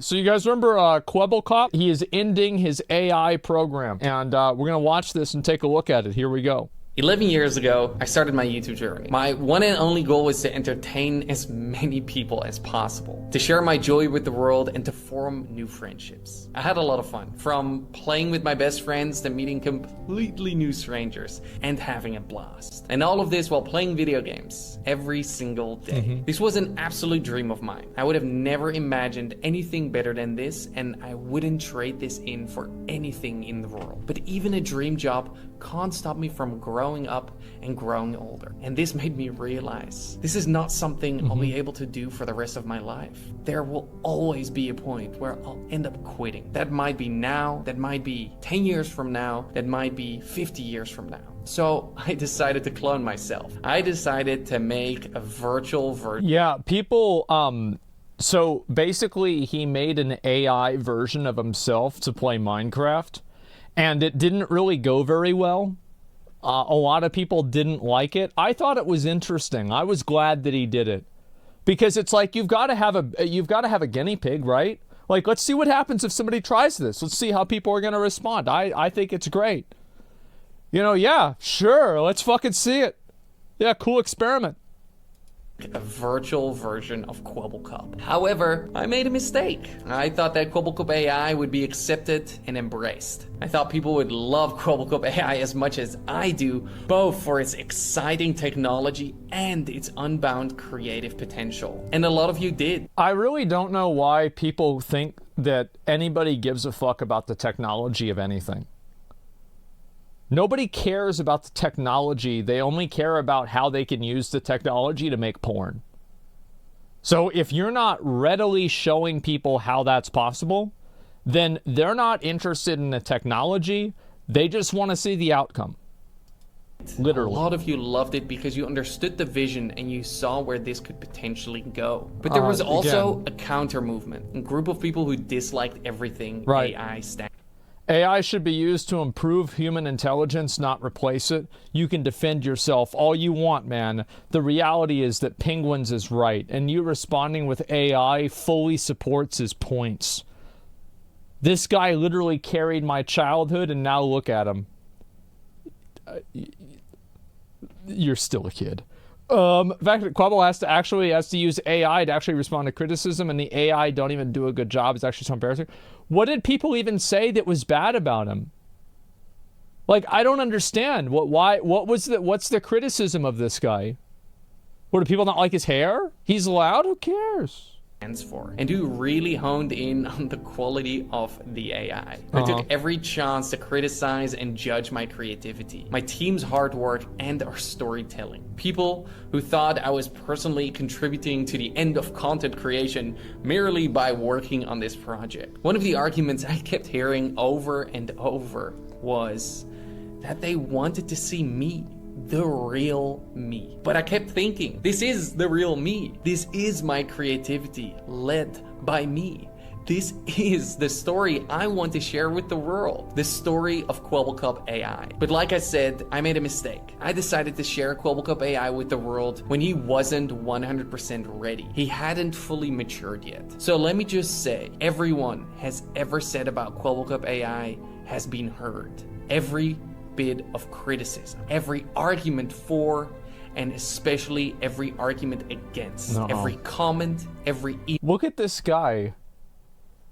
So you guys remember Kwebbelkop? He is ending his AI program. And we're going to watch this and take a look at it. Here we go. 11 years ago, I started my YouTube journey. My one and only goal was to entertain as many people as possible, to share my joy with the world, and to form new friendships. I had a lot of fun, from playing with my best friends to meeting completely new strangers and having a blast. And all of this while playing video games every single day. This was an absolute dream of mine. I would have never imagined anything better than this, and I wouldn't trade this in for anything in the world. But even a dream job can't stop me from growing up and growing older. And this made me realize this is not something I'll be able to do for the rest of my life. There will always be a point where I'll end up quitting. That might be now, that might be 10 years from now, that might be 50 years from now. So I decided to clone myself. I decided to make a virtual version. Yeah, people, so basically he made an AI version of himself to play Minecraft, and it didn't really go very well. A lot of people didn't like it. I thought it was interesting. I was glad that he did it, because it's like you've got to have a guinea pig, right? Like, let's see what happens if somebody tries this. Let's see how people are going to respond. I think it's great. You know, yeah, sure, let's fucking see it. Yeah, cool experiment. A virtual version of Kwebbelkop. However, I made a mistake. I thought that Kwebbelkop AI would be accepted and embraced. I thought people would love Kwebbelkop AI as much as I do, both for its exciting technology and its unbound creative potential. And a lot of you did. I really don't know why people think that anybody gives a fuck about the technology of anything. Nobody cares about the technology. They only care about how they can use the technology to make porn. So if you're not readily showing people how that's possible, then they're not interested in the technology. They just want to see the outcome. Literally. A lot of you loved it because you understood the vision and you saw where this could potentially go. But there was also a counter movement, a group of people who disliked everything AI stands. AI should be used to improve human intelligence, not replace it. You can defend yourself all you want, man. The reality is that Penguins is right, and you responding with AI fully supports his points. This guy literally carried my childhood, and now look at him. You're still a kid. In fact, Quabble has to use AI to actually respond to criticism, and the AI don't even do a good job. It's actually so embarrassing. What did people even say that was bad about him? Like, I don't understand. What's the criticism of this guy? What, do people not like his hair? He's loud? Who cares? For, and who really honed in on the quality of the AI. I took every chance to criticize and judge my creativity, my team's hard work, and our storytelling. People who thought I was personally contributing to the end of content creation merely by working on this project. One of the arguments I kept hearing over and over was that they wanted to see me, the real me. But I kept thinking, this is the real me. This is my creativity led by me. This is the story I want to share with the world. The story of Kwebbelkop AI. But like I said, I made a mistake. I decided to share Kwebbelkop AI with the world when he wasn't 100% ready. He hadn't fully matured yet. So let me just say, everyone has ever said about Kwebbelkop AI has been heard. Every bit of criticism, every argument for, and especially every argument against, every comment, every Look at this guy.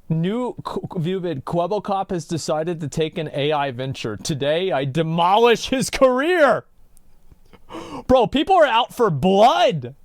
New Viewvid, Kwebbelkop has decided to take an AI venture. Today, I demolish his career. Bro, people are out for blood.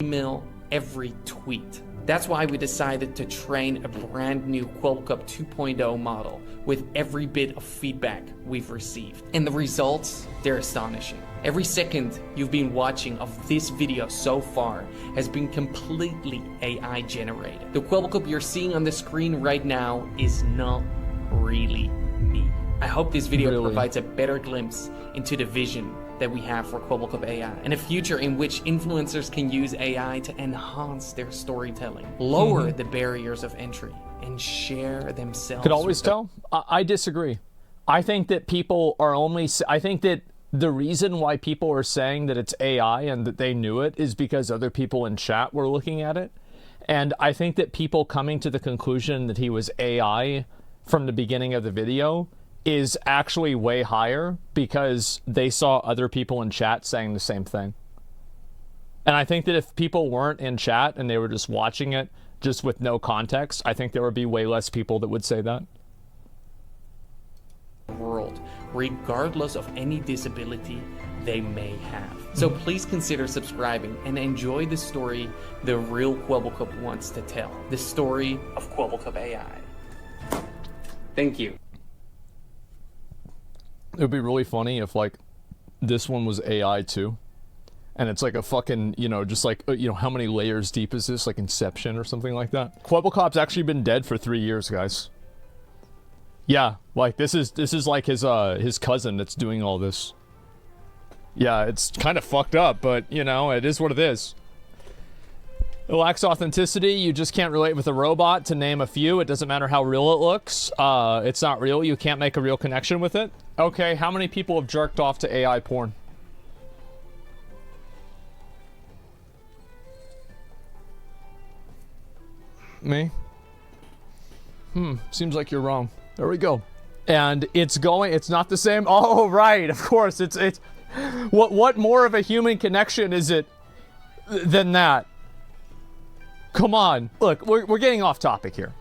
email, every tweet. That's why we decided to train a brand new Kwebbelkop 2.0 model with every bit of feedback we've received. And the results, they're astonishing. Every second you've been watching of this video so far has been completely AI generated. The Kwebbelkop you're seeing on the screen right now is not really me. I hope this video provides a better glimpse into the vision that we have for Kwebbelkop AI, and a future in which influencers can use AI to enhance their storytelling, lower the barriers of entry, and share themselves. Could always tell. I disagree. I think that people are only. I think that the reason why people are saying that it's AI and that they knew it is because other people in chat were looking at it, And I think that people coming to the conclusion that he was AI from the beginning of the video is actually way higher because they saw other people in chat saying the same thing. And I think that if people weren't in chat and they were just watching it just with no context, I think there would be way less people that would say that. World, regardless of any disability they may have. So please consider subscribing and enjoy the story the real Kwebbelkop wants to tell. The story of Kwebbelkop AI. Thank you. It would be really funny if, like, this one was AI too. And it's like a fucking, you know, just like, you know, how many layers deep is this? Like Inception or something like that. Kwebbelkop's actually been dead for 3 years, guys. Yeah, like this is like his cousin that's doing all this. Yeah, it's kind of fucked up, but you know, it is what it is. It lacks authenticity. You just can't relate with a robot, to name a few. It doesn't matter how real it looks. It's not real. You can't make a real connection with it. Okay, how many people have jerked off to AI porn? Me? Seems like you're wrong. There we go. And it's not the same. Oh, right, of course. It's what more of a human connection is it than that? Come on. Look, we're getting off topic here.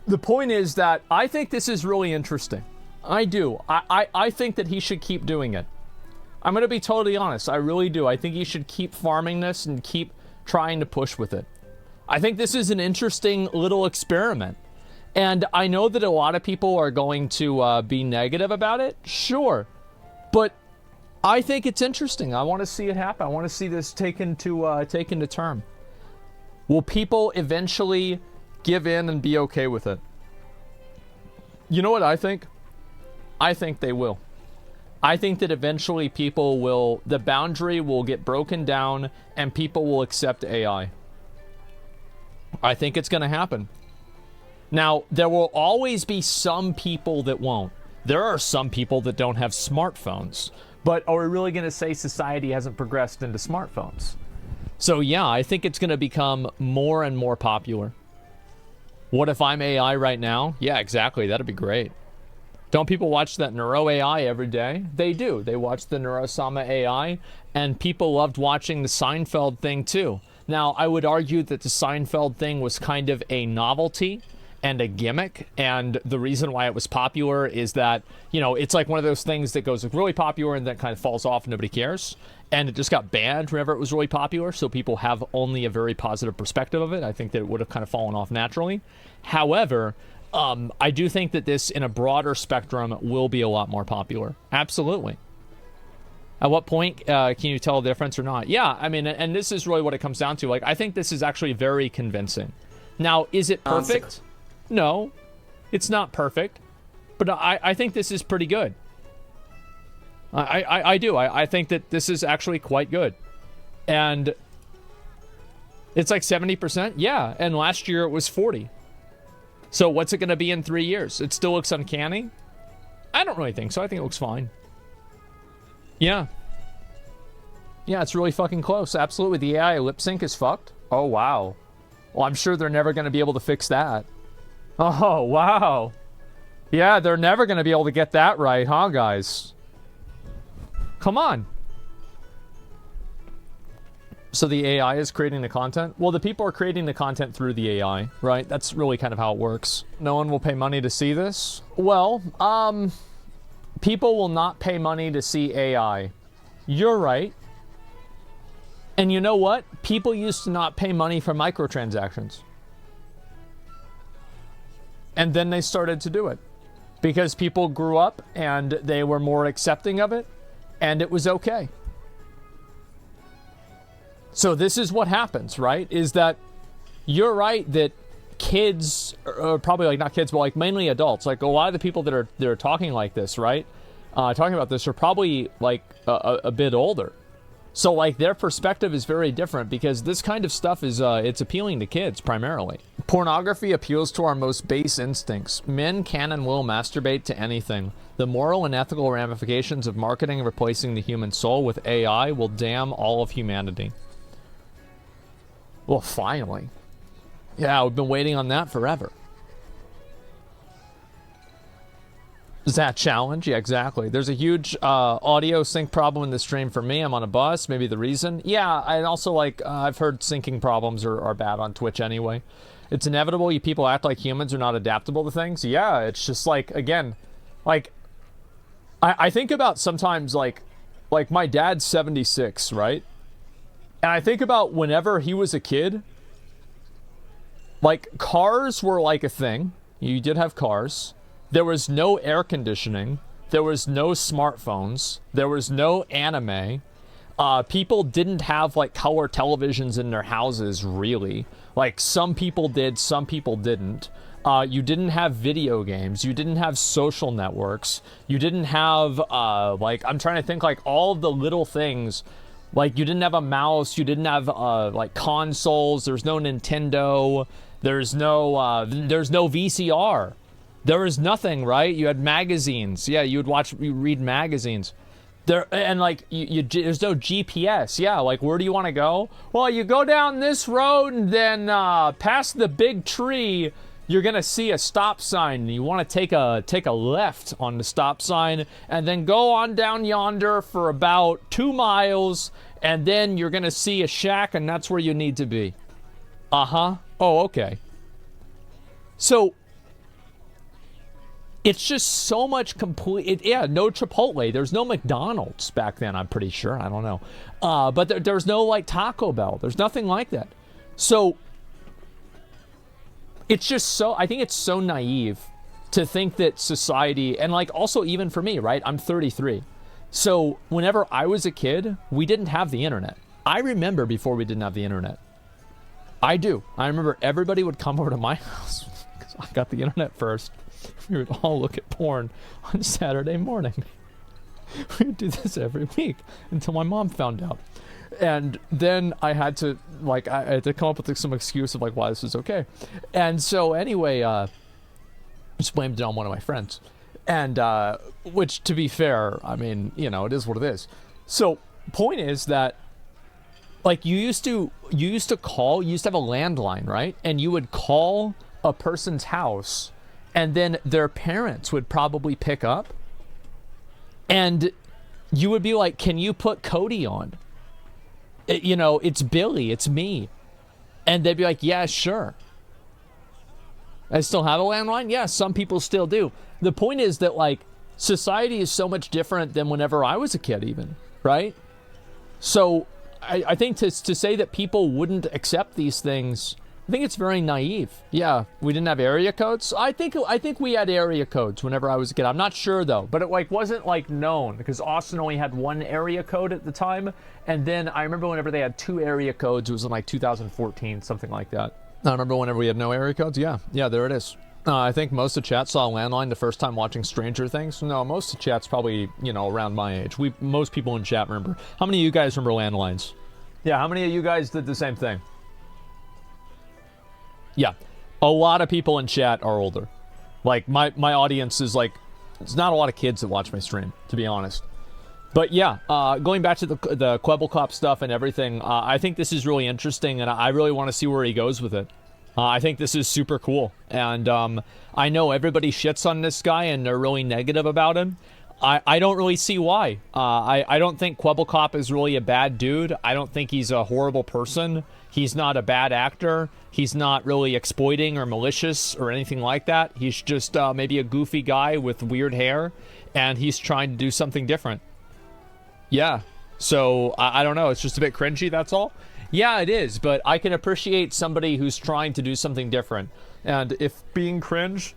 The point is that I think this is really interesting. I do. I think that he should keep doing it. I'm going to be totally honest. I really do. I think he should keep farming this and keep trying to push with it. I think this is an interesting little experiment. And I know that a lot of people are going to be negative about it. Sure. But I think it's interesting. I want to see it happen. I want to see this taken to term. Will people eventually give in and be okay with it? You know what I think? I think they will. I think that eventually the boundary will get broken down and people will accept AI. I think it's going to happen. Now, there will always be some people that won't. There are some people that don't have smartphones. But are we really going to say society hasn't progressed into smartphones? So yeah, I think it's going to become more and more popular. What if I'm AI right now? Yeah, exactly. That'd be great. Don't people watch that Neuro AI every day? They do. They watch the Neurosama AI, and people loved watching the Seinfeld thing too. Now, I would argue that the Seinfeld thing was kind of a novelty and a gimmick, and the reason why it was popular is that, you know, it's like one of those things that goes really popular and then kind of falls off and nobody cares, and it just got banned whenever it was really popular, so people have only a very positive perspective of it. I think that it would have kind of fallen off naturally. However, I do think that this, in a broader spectrum, will be a lot more popular. Absolutely. At what point can you tell the difference or not? Yeah, I mean, and this is really what it comes down to. Like, I think this is actually very convincing. Now, is it perfect? No, it's not perfect, but I think this is pretty good. I do. I think that this is actually quite good. And it's like 70%? Yeah, and last year it was 40. So what's it going to be in 3 years? It still looks uncanny? I don't really think so. I think it looks fine. Yeah. Yeah, it's really fucking close. Absolutely. The AI lip sync is fucked. Oh, wow. Well, I'm sure they're never going to be able to fix that. Oh, wow. Yeah, they're never going to be able to get that right, huh, guys? Come on. So the AI is creating the content? Well, the people are creating the content through the AI, right? That's really kind of how it works. No one will pay money to see this? Well, people will not pay money to see AI. You're right. And you know what? People used to not pay money for microtransactions. And then they started to do it. Because people grew up and they were more accepting of it. And it was okay. So this is what happens, right? Is that you're right that kids, or probably like not kids, but like mainly adults, like a lot of the people that are talking like this, right? Talking about this are probably like a bit older. So like their perspective is very different because this kind of stuff is, it's appealing to kids primarily. Pornography appeals to our most base instincts. Men can and will masturbate to anything. The moral and ethical ramifications of marketing and replacing the human soul with AI will damn all of humanity. Well, finally. Yeah, we've been waiting on that forever. Is that challenge? Yeah, exactly. There's a huge audio sync problem in the stream for me. I'm on a bus. Maybe the reason. Yeah, and also, like, I've heard syncing problems are bad on Twitch anyway. It's inevitable. You people act like humans are not adaptable to things. Yeah, it's just like, again, like, I think about sometimes, like my dad's 76, right? And I think about whenever he was a kid, like, cars were like a thing. You did have cars. There was no air conditioning. There was no smartphones. There was no anime. People didn't have, like, color televisions in their houses, really. Like, some people did, some people didn't. You didn't have video games. You didn't have social networks. You didn't have, like, I'm trying to think, like, all of the little things. Like, you didn't have a mouse. You didn't have, like, consoles. There's no Nintendo. There's no VCR. There was nothing, right? You had magazines. Yeah, you read magazines. There, and like, there's no GPS. Yeah, like, where do you want to go? Well, you go down this road and then past the big tree, you're gonna see a stop sign. You want to take a left on the stop sign and then go on down yonder for about 2 miles, and then you're gonna see a shack, and that's where you need to be. Oh, okay. So it's just so much complete. Yeah, no Chipotle. There's no McDonald's back then, I'm pretty sure. I don't know. But there's no, like, Taco Bell. There's nothing like that. So it's just so, I think it's so naive to think that society, and, like, also even for me, right? I'm 33. So whenever I was a kid, we didn't have the internet. I remember before we didn't have the internet. I do. I remember everybody would come over to my house because I got the internet first. We would all look at porn on Saturday morning. We would do this every week until my mom found out. And then I had to, like, I had to come up with, like, some excuse of, like, why this is okay. And so anyway, just blamed it on one of my friends. And, which, to be fair, I mean, you know, it is what it is. So, point is that, like, you used to have a landline, right? And you would call a person's house, and then their parents would probably pick up, and you would be like, can you put Cody on? You know, it's Billy, it's me. And they'd be like, yeah, sure. I still have a landline? Yeah, some people still do. The point is that, like, society is so much different than whenever I was a kid even, right? So I think to say that people wouldn't accept these things, I think it's very naive. Yeah, we didn't have area codes. I think we had area codes whenever I was a kid. I'm not sure though, but it, like, wasn't, like, known because Austin only had one area code at the time, and then I remember whenever they had 2 area codes, it was in, like, 2014, something like that. I remember whenever we had no area codes. Yeah, there it is. I think most of chat saw landline the first time watching Stranger Things. No, most of chat's probably, you know, around my age. Most people in chat remember. How many of you guys remember landlines? Yeah, how many of you guys did the same thing? Yeah, a lot of people in chat are older. Like, my audience is, like, it's not a lot of kids that watch my stream, to be honest. But yeah, going back to the Kwebbelkop stuff and everything, I think this is really interesting, and I really want to see where he goes with it. I think this is super cool, and I know everybody shits on this guy, and they're really negative about him. I don't really see why. I don't think Kwebbelkop is really a bad dude. I don't think he's a horrible person. He's not a bad actor. He's not really exploiting or malicious or anything like that. He's just maybe a goofy guy with weird hair, and he's trying to do something different. Yeah. So, I don't know. It's just a bit cringy, that's all. Yeah, it is, but I can appreciate somebody who's trying to do something different. And if being cringe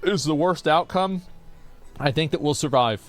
is the worst outcome, I think that we'll survive.